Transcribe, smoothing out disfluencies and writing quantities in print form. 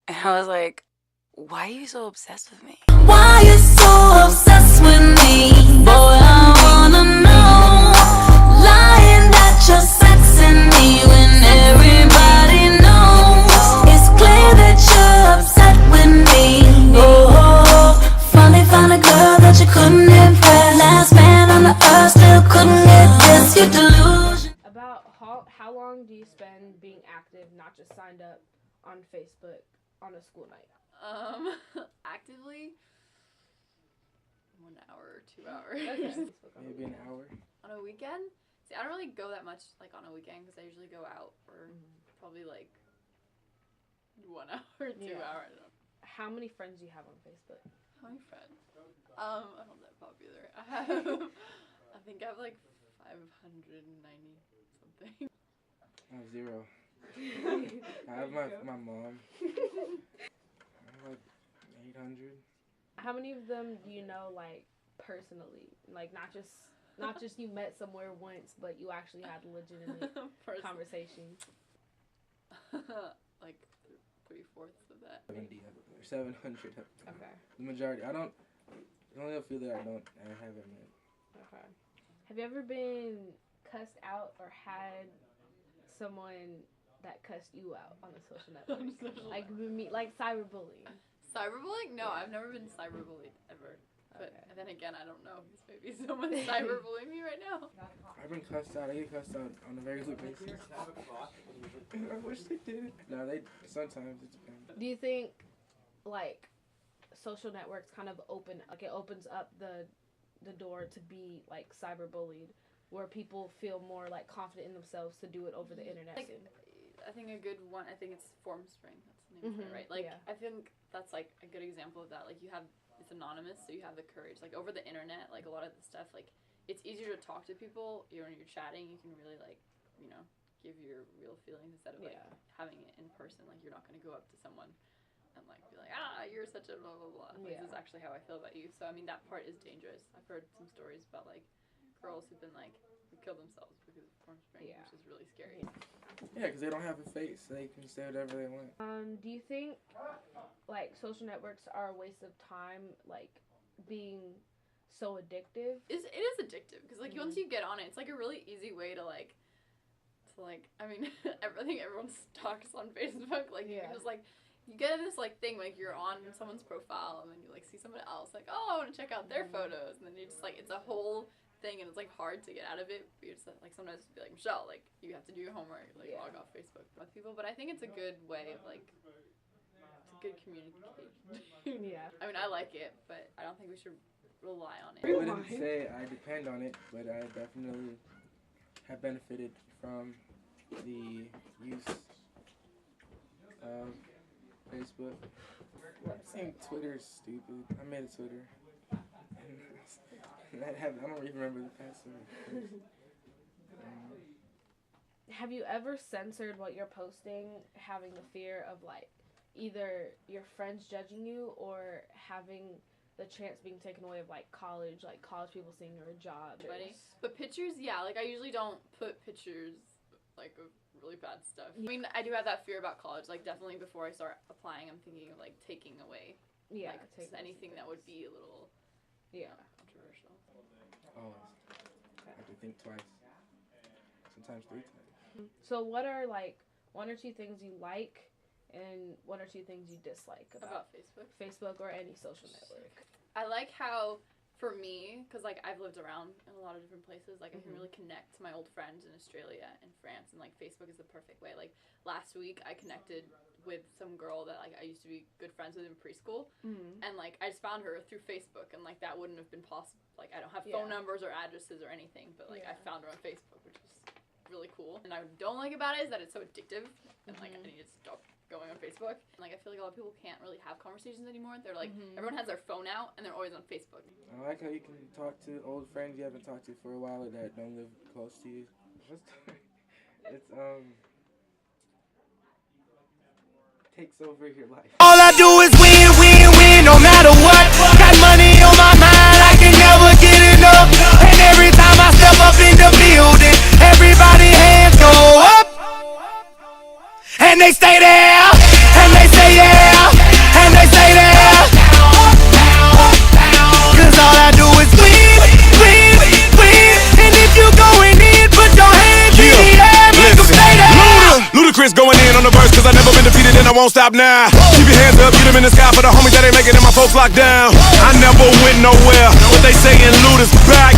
And I was like, why are you so obsessed with me? Why you so obsessed with me? Boy, I wanna know. Lying that you're sexing me when everybody knows. It's clear that you're upset with me. Oh, finally found a girl that you couldn't impress. Last man on the earth still couldn't get this. You delusion. About how long do you spend being active, not just signed up on Facebook on a school night? Actively 1 hour or 2 hours. Okay. Maybe an hour. On a weekend? See, I don't really go that much like on a weekend because I usually go out for probably like 1 hour, 2 hours. I don't know. How many friends do you have on Facebook? How many friends? I'm not that popular. I think I have like 590 something. I have 0. I have my mom. I have like 800. How many of them do you know, like, personally? Like, not just you met somewhere once, but you actually had legitimate conversations. Like 3/4 of that. 70 or 700. Okay. The majority. I only a few that I haven't met. Okay. Have you ever been cussed out or had someone that cussed you out on a social network? Like cyberbullying. Cyberbullying? No, I've never been cyberbullied ever. But then again, I don't know. Maybe someone's cyberbullying me right now. I've been cussed out. I get cussed out on a regular basis. I wish they did. No, they sometimes it depends. Do you think, like, social networks kind of it opens up the door to be, like, cyberbullied, where people feel more, like, confident in themselves to do it over the internet? Like, I think a good one, I think it's Formspring. That's the name of it, right? Like, I think that's, like, a good example of that. Like, it's anonymous, so you have the courage. Like, over the internet, like, a lot of the stuff, like, it's easier to talk to people. When you're chatting, you can really, like, you know, give your real feelings instead of, like, having it in person. Like, you're not going to go up to someone and, like, be like, you're such a blah, blah, blah. Like, this is actually how I feel about you. So, I mean, that part is dangerous. I've heard some stories about, like, girls who've been, like, who killed themselves because of Formspring, which is really scary. Yeah, because they don't have a face. They can say whatever they want. Do you think, like, social networks are a waste of time, like, being so addictive? It is addictive because, like, once you get on it, it's, like, a really easy way to, like, I mean, I think everyone stalks on Facebook. Like, you can just, like, you get this, like, thing, like, you're on someone's profile, and then you, like, see someone else, like, oh, I want to check out their photos, and then you just, like, it's a whole thing, and it's, like, hard to get out of it, but you're just, like, sometimes be like, Michelle, like, you have to do your homework, like, log off Facebook with people, but I think it's a good way of, like, it's a good communication. I mean, I like it, but I don't think we should rely on it. I wouldn't say I depend on it, but I definitely have benefited from the use of Facebook. I think Twitter's stupid. I made a Twitter. I don't even remember the password. Have you ever censored what you're posting, having the fear of, like, either your friends judging you or having the chance being taken away of, like, college people seeing your job? But pictures, like, I usually don't put pictures, like, of really bad stuff. I mean, I do have that fear about college. Like, definitely before I start applying, I'm thinking of, like, taking away, like, anything that would be a little, controversial. Always. I have to think twice. Sometimes 3 times. So what are, like, 1 or 2 things you like and 1 or 2 things you dislike about Facebook or any social network? I like how, for me, because, like, I've lived around in a lot of different places, like, I can really connect to my old friends in Australia and France, and, like, Facebook is the perfect way. Like, last week, I connected with some girl that, like, I used to be good friends with in preschool, and, like, I just found her through Facebook, and, like, that wouldn't have been possible. Like, I don't have phone numbers or addresses or anything, but, like, I found her on Facebook, which is really cool. And I don't like about it is that it's so addictive, and, like, I need to stop going on Facebook. And, like, I feel like a lot of people can't really have conversations anymore. They're, like, everyone has their phone out, and they're always on Facebook. I like how you can talk to old friends you haven't talked to for a while that don't live close to you. It's, takes over your life. All I do is win, win, win, no matter what. Got money on my mind, I can never get enough. And every time I step up in the building, everybody hands go up. And they stay there, and they say yeah. I won't stop now. Keep your hands up, get them in the sky for the homies that ain't making it, my folks locked down. I never went nowhere, but they saying loot is back.